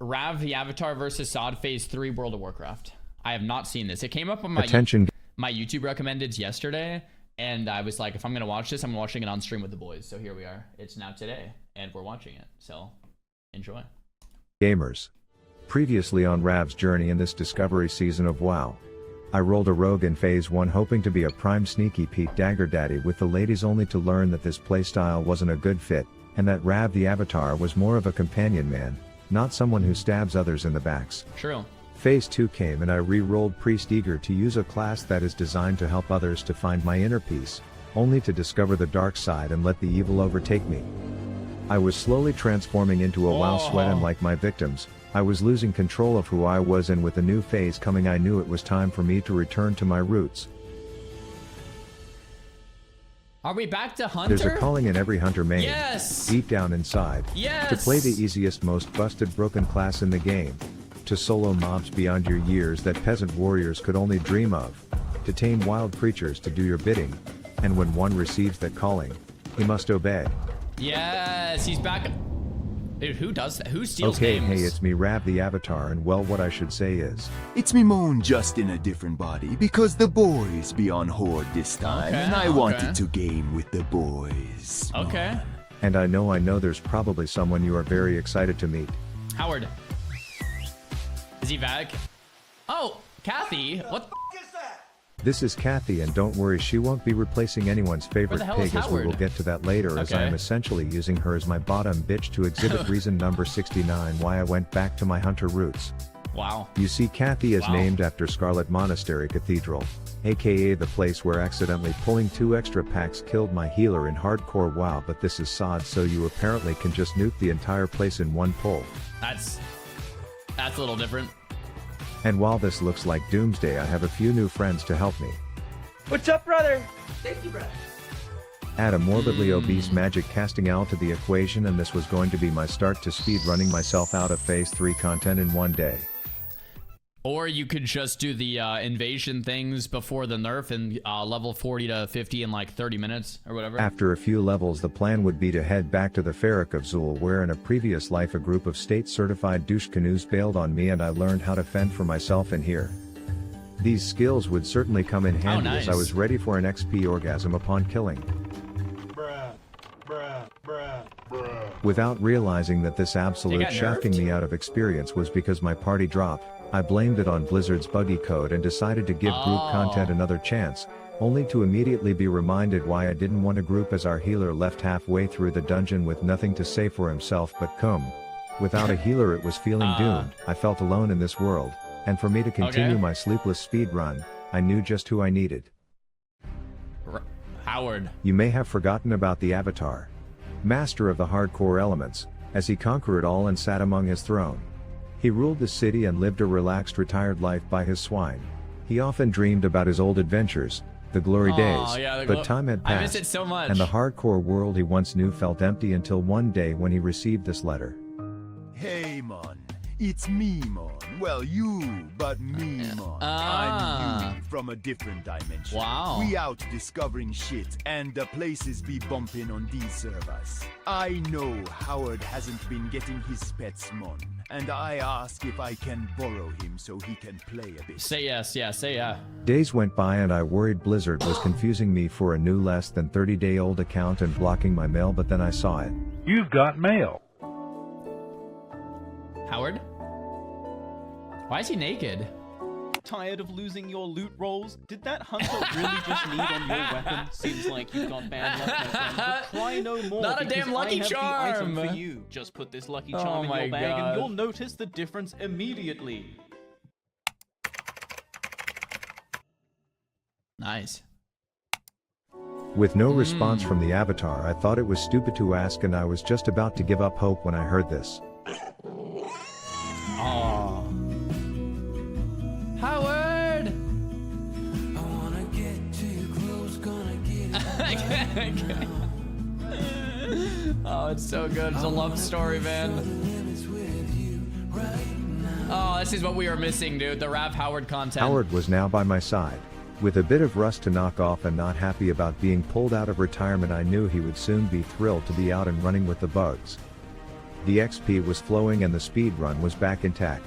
Rav the Avatar versus SOD Phase 3 World of Warcraft. I have not seen this. It came up on my YouTube recommendeds yesterday, and I was like, if I'm gonna watch this, I'm watching it on stream with the boys. So here we are. It's now today, and we're watching it. So enjoy. Gamers. Previously on Rav's journey in this discovery season of WoW. I rolled a rogue in Phase 1 hoping to be a prime sneaky Pete Dagger Daddy with the ladies, only to learn that this playstyle wasn't a good fit, and that Rav the Avatar was more of a companion man, not someone who stabs others in the backs. True. Phase 2 came and I re-rolled Priest, eager to use a class that is designed to help others to find my inner peace, only to discover the dark side and let the evil overtake me. I was slowly transforming into a WoW sweat, and like my victims, I was losing control of who I was, and with a new phase coming I knew it was time for me to return to my roots. Are we back to Hunter? There's a calling in every Hunter main. Yes! Deep down inside. Yes! To play the easiest, most busted, broken class in the game. To solo mobs beyond your years that peasant warriors could only dream of. To tame wild creatures to do your bidding. And when one receives that calling, he must obey. Yes, he's back. Dude, who does that? Who steals names? Hey, it's me, Rav the Avatar, and well, what I should say is... It's me, Moon, just in a different body, because the boys be on Horde this time, and I wanted to game with the boys. Okay. And I know there's probably someone you are very excited to meet. Howard. Is he back? Oh, Kathy. What the f is that? This is Kathy, and don't worry, she won't be replacing anyone's favorite pig, as we will get to that later, as I am essentially using her as my bottom bitch to exhibit reason number 69 why I went back to my hunter roots. Wow. You see, Kathy is named after Scarlet Monastery Cathedral, aka the place where accidentally pulling 2 extra packs killed my healer in hardcore WoW, but this is SOD, so you apparently can just nuke the entire place in one pull. That's a little different. And while this looks like doomsday, I have a few new friends to help me. What's up, brother? Thank you, brother. Add a morbidly obese magic casting owl to the equation, and this was going to be my start to speed running myself out of Phase 3 content in one day. Or you could just do the invasion things before the nerf and level 40 to 50 in like 30 minutes or whatever. After a few levels, the plan would be to head back to the Ferric of Zul, where in a previous life a group of state-certified douche canoes bailed on me and I learned how to fend for myself in here. These skills would certainly come in handy as I was ready for an XP orgasm upon killing. Without realizing that this absolute shafting me out of experience was because my party dropped, I blamed it on Blizzard's buggy code and decided to give group content another chance, only to immediately be reminded why I didn't want a group, as our healer left halfway through the dungeon with nothing to say for himself but come. Without a healer, it was feeling doomed. I felt alone in this world, and for me to continue my sleepless speed run, I knew just who I needed. Howard. You may have forgotten about the Avatar. Master of the hardcore elements, as he conquered all and sat among his throne. He ruled the city and lived a relaxed, retired life by his swine. He often dreamed about his old adventures, the glory days, but time had passed, I miss it so much. And the hardcore world he once knew felt empty until one day when he received this letter. Hey, man. It's me, man. Well, you, but me, man. I'm you from a different dimension. Wow. We out discovering shit, and the places be bumping on these servers. I know Howard hasn't been getting his pets, man, and I ask if I can borrow him so he can play a bit. Say yes, say yeah. Days went by and I worried Blizzard was confusing me for a new less than 30-day-old account and blocking my mail, but then I saw it. You've got mail. Howard? Why is he naked? Tired of losing your loot rolls? Did that hunter really just need on your weapon? Seems like you've got bad luck, my friend. But cry no more. Not a damn Lucky I have Charm! the item for you. Just put this Lucky Charm in your bag and you'll notice the difference immediately. Nice. With no response from the Avatar, I thought it was stupid to ask, and I was just about to give up hope when I heard this. Aww. Howard! I wanna get to your clothes, gonna get Oh, it's so good. It's a love story, man. Oh, this is what we were missing, dude. The Rav Howard content. Howard was now by my side. With a bit of rust to knock off and not happy about being pulled out of retirement, I knew he would soon be thrilled to be out and running with the bugs. The XP was flowing and the speed run was back intact.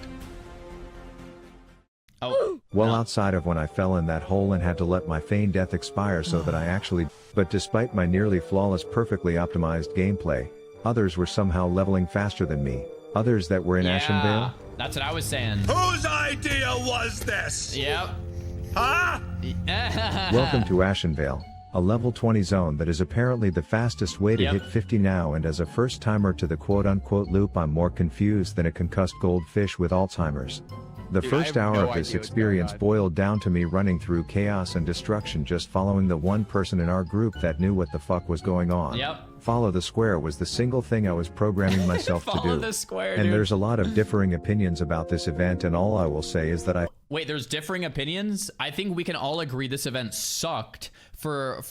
Oh. Well, no. outside of when I fell in that hole and had to let my feigned death expire so that I actually. But despite my nearly flawless, perfectly optimized gameplay, others were somehow leveling faster than me. Others that were in Ashenvale. That's what I was saying. Whose idea was this? Yep. Huh? Welcome to Ashenvale, a level 20 zone that is apparently the fastest way to hit 50 now, and as a first timer to the quote-unquote loop, I'm more confused than a concussed goldfish with Alzheimer's. The first hour of this experience boiled down to me running through chaos and destruction, just following the one person in our group that knew what the fuck was going on. Yep. Follow the square was the single thing I was programming myself to do. Follow the square, and dude. there's a lot of differing opinions about this event, and all I will say is that Wait, there's differing opinions? I think we can all agree this event sucked for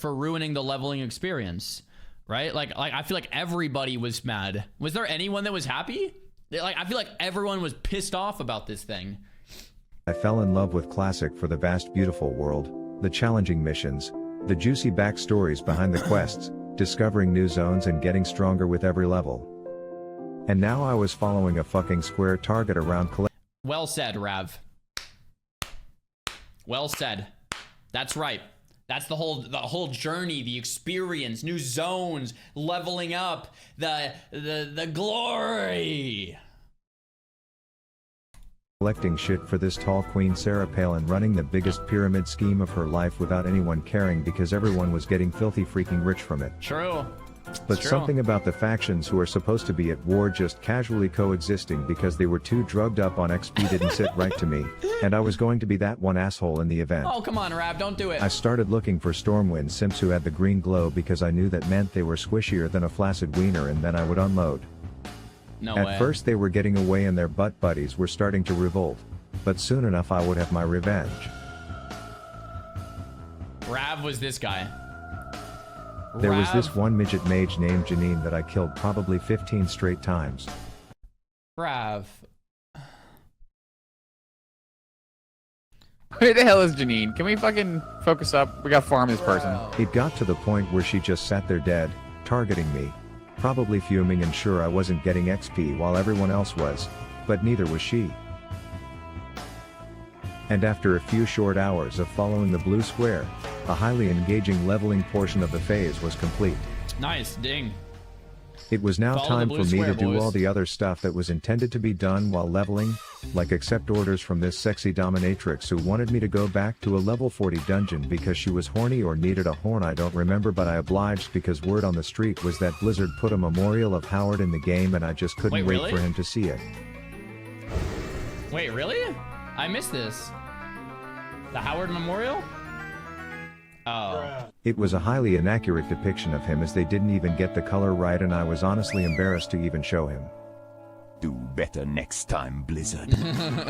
ruining the leveling experience, right? Like I feel like everybody was mad. Was there anyone that was happy? Like, I feel like everyone was pissed off about this thing. I fell in love with Classic for the vast, beautiful world, the challenging missions, the juicy backstories behind the quests, discovering new zones and getting stronger with every level. And now I was following a fucking square target around. Well said, Rav. Well said. That's right. That's the whole journey, the experience, new zones, leveling up, the glory. Collecting shit for this tall Queen Sarah Palin, running the biggest pyramid scheme of her life without anyone caring because everyone was getting filthy freaking rich from it. True. But True. something about the factions who are supposed to be at war just casually coexisting because they were too drugged up on XP didn't sit right to me, and I was going to be that one asshole in the event. Oh, come on, Rav, don't do it. I started looking for Stormwind simps who had the green glow because I knew that meant they were squishier than a flaccid wiener, and then I would unload. No At way. first they were getting away and their butt buddies were starting to revolt, but soon enough I would have my revenge. Rav was this guy. There was this Rav- one midget mage named Janine that I killed probably 15 straight times. Rav. Who the hell is Janine? Can we fucking focus up? We gotta farm this person. It got to the point where she just sat there dead, targeting me. Probably fuming and sure I wasn't getting XP while everyone else was, but neither was she. And after a few short hours of following the blue square, a highly engaging leveling portion of the phase was complete. Nice, ding. It was now Follow time the for blue me to square, do boys. all the other stuff that was intended to be done while leveling, like accept orders from this sexy dominatrix who wanted me to go back to a level 40 dungeon because she was horny or needed a horn, I don't remember, but I obliged because word on the street was that Blizzard put a memorial of Howard in the game and I just couldn't Wait, wait really? for him to see it. Wait, really? I missed this. The Howard Memorial? Oh. It was a highly inaccurate depiction of him as they didn't even get the color right and I was honestly embarrassed to even show him. Do better next time, Blizzard.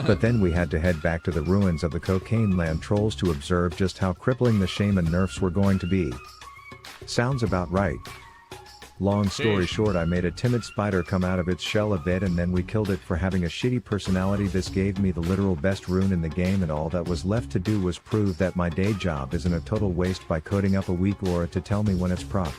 But then we had to head back to the ruins of the Cocaine Land Trolls to observe just how crippling the shaman nerfs were going to be. Sounds about right. Long story short, I made a timid spider come out of its shell a bit and then we killed it for having a shitty personality. This gave me the literal best rune in the game and all that was left to do was prove that my day job isn't a total waste by coding up a weak aura to tell me when it's proc.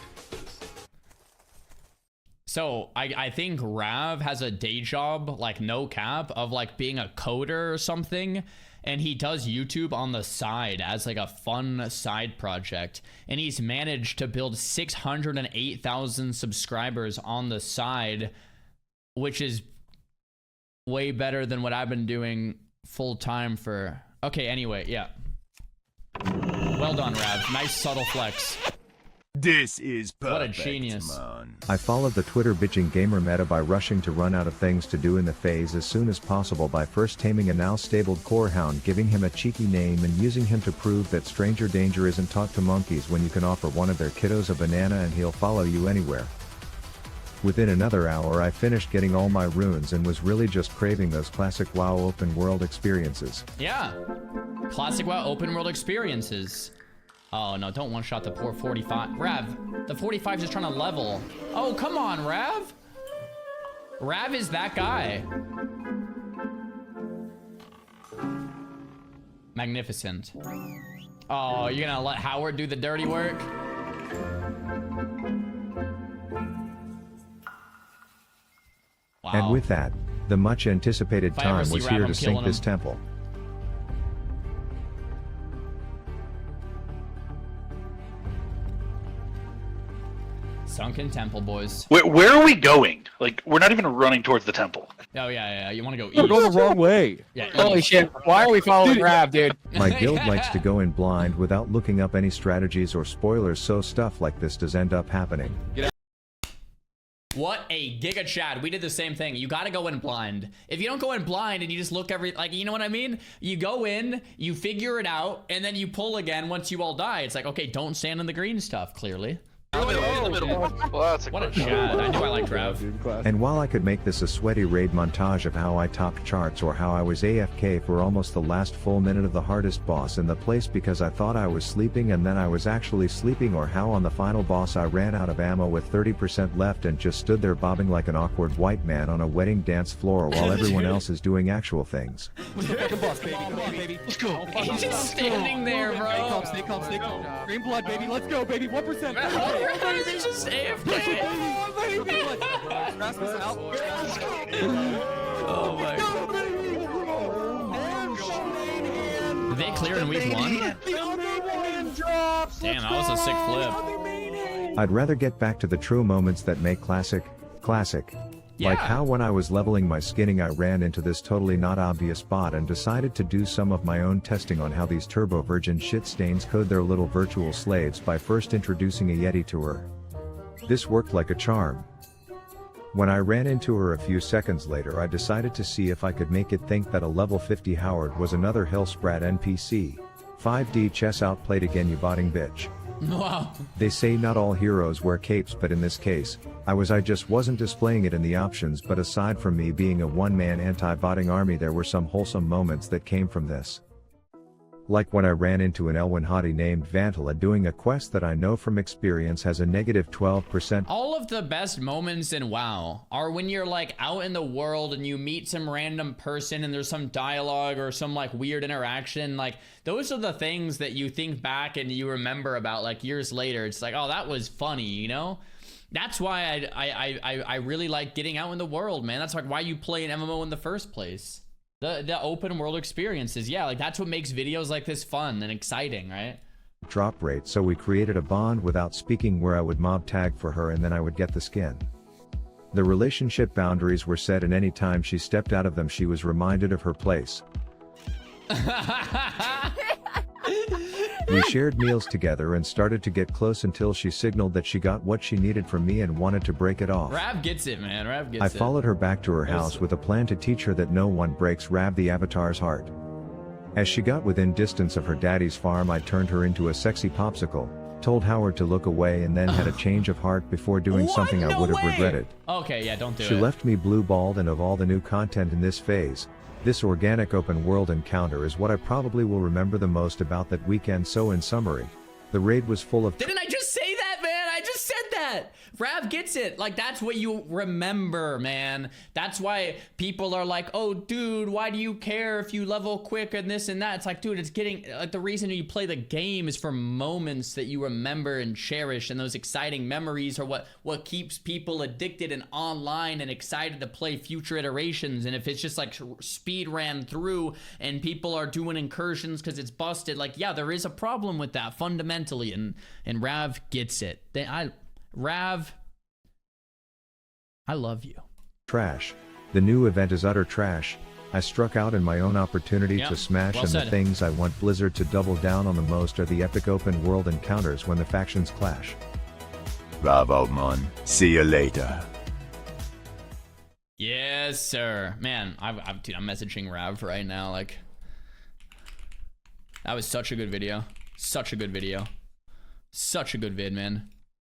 So I think Rav has a day job, like no cap, of like being a coder or something. And he does YouTube on the side as like a fun side project. And he's managed to build 608,000 subscribers on the side, which is way better than what I've been doing full time for. Okay, anyway, yeah. Well done, Rav. Nice subtle flex. This is perfect, What a genius. man. I followed the Twitter bitching gamer meta by rushing to run out of things to do in the phase as soon as possible by first taming a now stabled corehound, giving him a cheeky name and using him to prove that stranger danger isn't taught to monkeys when you can offer one of their kiddos a banana and he'll follow you anywhere. Within another hour I finished getting all my runes and was really just craving those classic WoW open world experiences. Yeah. Classic WoW open world experiences. Oh no, don't one shot the poor 45. Rav, the 45 is just trying to level. Oh, come on, Rav. Rav is that guy. Magnificent. Oh, you're gonna let Howard do the dirty work? And with that, the much anticipated If I ever time see was Rav, here I'm to sink killing this him. temple. Sunken temple, boys. Where are we going? Like, we're not even running towards the temple. Oh yeah. You want to go east? We're going the wrong way. Yeah. Holy east. shit. Why are we following Rav, dude? My guild likes to go in blind without looking up any strategies or spoilers, so stuff like this does end up happening. What a giga Chad. We did the same thing. You gotta go in blind. If you don't go in blind and you just look like, you know what I mean? You go in, you figure it out, and then you pull again once you all die. It's like, okay, don't stand in the green stuff, clearly. Well, that's a What a question. Chad. I knew I liked Rav. And while I could make this a sweaty raid montage of how I topped charts or how I was AFK for almost the last full minute of the hardest boss in the place because I thought I was sleeping and then I was actually sleeping, or how on the final boss I ran out of ammo with 30% left and just stood there bobbing like an awkward white man on a wedding dance floor while everyone else is doing actual things. Let's go. He's just standing there, bro. Stay calm. Green blood, baby. Let's go, baby. 1%. Everybody's just AFK. Oh my god. Did they clear in week 1? Damn, that was a sick flip. I'd rather get back to the true moments that make classic. Yeah. Like how when I was leveling my skinning I ran into this totally not obvious bot and decided to do some of my own testing on how these turbo virgin shit stains code their little virtual slaves by first introducing a Yeti to her. This worked like a charm. When I ran into her a few seconds later, I decided to see if I could make it think that a level 50 Howard was another Hillsprat NPC. 5D chess outplayed again, you botting bitch. Wow. They say not all heroes wear capes, but in this case, I just wasn't displaying it in the options. But aside from me being a one-man anti-botting army, there were some wholesome moments that came from this. Like when I ran into an Elwyn hottie named Vantala doing a quest that I know from experience has a negative 12%. All of the best moments in WoW are when you're like out in the world and you meet some random person and there's some dialogue or some like weird interaction. Like those are the things that you think back and you remember about like years later. It's like, oh, that was funny, you know? That's why I really like getting out in the world, man. That's like why you play an MMO in the first place. The open world experiences, yeah, like that's what makes videos like this fun and exciting, right? Drop rate, so we created a bond without speaking where I would mob tag for her and then I would get the skin. The relationship boundaries were set, and any time she stepped out of them she was reminded of her place. We shared meals together and started to get close until she signaled that she got what she needed from me and wanted to break it off. Rav gets it, man. Rav gets it. I followed her back to her house with a plan to teach her that no one breaks Rav the Avatar's heart. As she got within distance of her daddy's farm, I turned her into a sexy popsicle, told Howard to look away, and then had a change of heart before doing something I would have regretted. Okay, yeah, don't do it. She left me blue-balled, and of all the new content in this phase, this organic open world encounter is what I probably will remember the most about that weekend. So in summary, the raid was full of— Didn't I just say that, man? I just said that. Rav gets it. Like, that's what you remember, man. That's why people are like, oh, dude, why do you care if you level quick and this and that? It's like, dude, it's getting, like, the reason you play the game is for moments that you remember and cherish, and those exciting memories are what keeps people addicted and online and excited to play future iterations. And if it's just like speed ran through and people are doing incursions because it's busted, like, yeah, there is a problem with that fundamentally, and Rav gets it. Rav, I love you. Trash. The new event is utter trash. I struck out in my own opportunity to smash, well and said. the things I want Blizzard to double down on the most are the epic open world encounters when the factions clash. Bravo, mon. See you later. Yes, sir. Man, dude, I'm messaging Rav right now. Like, that was such a good video. Such a good video. Such a good vid, man.